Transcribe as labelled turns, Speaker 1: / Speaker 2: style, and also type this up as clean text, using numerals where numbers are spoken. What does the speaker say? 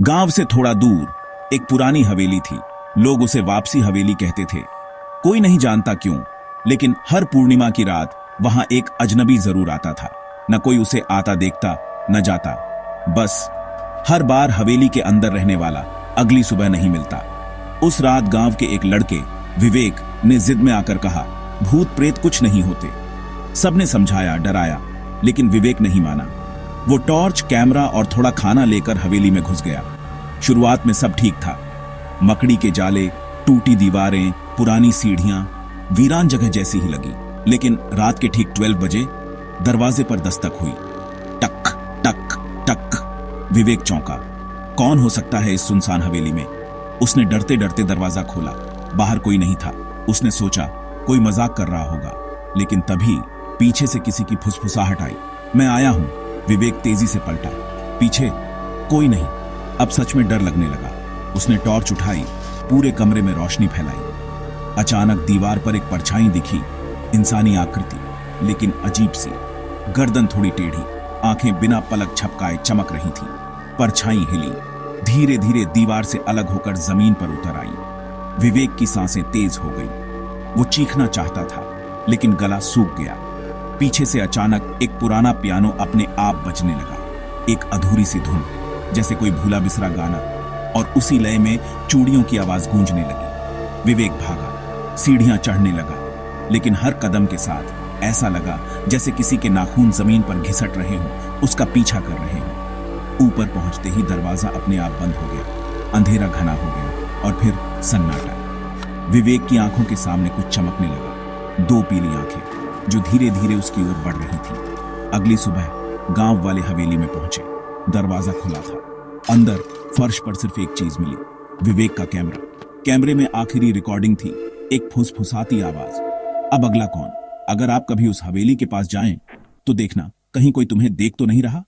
Speaker 1: गांव से थोड़ा दूर एक पुरानी हवेली थी। लोग उसे वापसी हवेली कहते थे। कोई नहीं जानता क्यों, लेकिन हर पूर्णिमा की रात वहां एक अजनबी जरूर आता था। न कोई उसे आता देखता न जाता, बस हर बार हवेली के अंदर रहने वाला अगली सुबह नहीं मिलता। उस रात गांव के एक लड़के विवेक ने जिद में आकर कहा, भूत प्रेत कुछ नहीं होते। सबने समझाया, डराया, लेकिन विवेक नहीं माना। वो टॉर्च, कैमरा और थोड़ा खाना लेकर हवेली में घुस गया। शुरुआत में सब ठीक था। मकड़ी के जाले, टूटी दीवारें, पुरानी सीढ़ियां वीरान जगह जैसी ही लगी। लेकिन रात के ठीक 12 बजे दरवाजे पर दस्तक हुई। टक टक टक। विवेक चौंका। कौन हो सकता है इस सुनसान हवेली में? उसने डरते डरते दरवाजा खोला। बाहर कोई नहीं था। उसने सोचा कोई मजाक कर रहा होगा, लेकिन तभी पीछे से किसी की फुसफुसाहट आई। मैं आया हूं। विवेक तेजी से पलटा। पीछे कोई नहीं। अब सच में डर लगने लगा। उसने टॉर्च उठाई, पूरे कमरे में रोशनी फैलाई। अचानक दीवार पर एक परछाई दिखी, इंसानी आकृति, लेकिन अजीब सी। गर्दन थोड़ी टेढ़ी, आंखें बिना पलक झपकाए चमक रही थी। परछाई हिली, धीरे धीरे दीवार से अलग होकर जमीन पर उतर आई। विवेक की सांसें तेज हो गई। वो चीखना चाहता था, लेकिन गला सूख गया। पीछे से अचानक एक पुराना पियानो अपने आप बजने लगा। एक अधूरी सी धुन, जैसे कोई भूला बिसरा गाना, और उसी लय में चूड़ियों की आवाज गूंजने लगी। विवेक भागा, सीढ़ियां चढ़ने लगा, लेकिन हर कदम के साथ ऐसा लगा जैसे किसी के नाखून जमीन पर घिसट रहे हों, उसका पीछा कर रहे हों। ऊपर पहुंचते ही दरवाजा अपने आप बंद हो गया। अंधेरा घना हो गया और फिर सन्नाटा। विवेक की आंखों के सामने कुछ चमकने लगा। 2 पीली आंखें जो धीरे धीरे उसकी ओर बढ़ रही थी। अगली सुबह गांव वाले हवेली में पहुंचे। दरवाजा खुला था। अंदर फर्श पर सिर्फ एक चीज मिली, विवेक का कैमरा। कैमरे में आखिरी रिकॉर्डिंग थी, एक फुसफुसाती आवाज। अब अगला कौन? अगर आप कभी उस हवेली के पास जाएं तो देखना कहीं कोई तुम्हें देख तो नहीं रहा।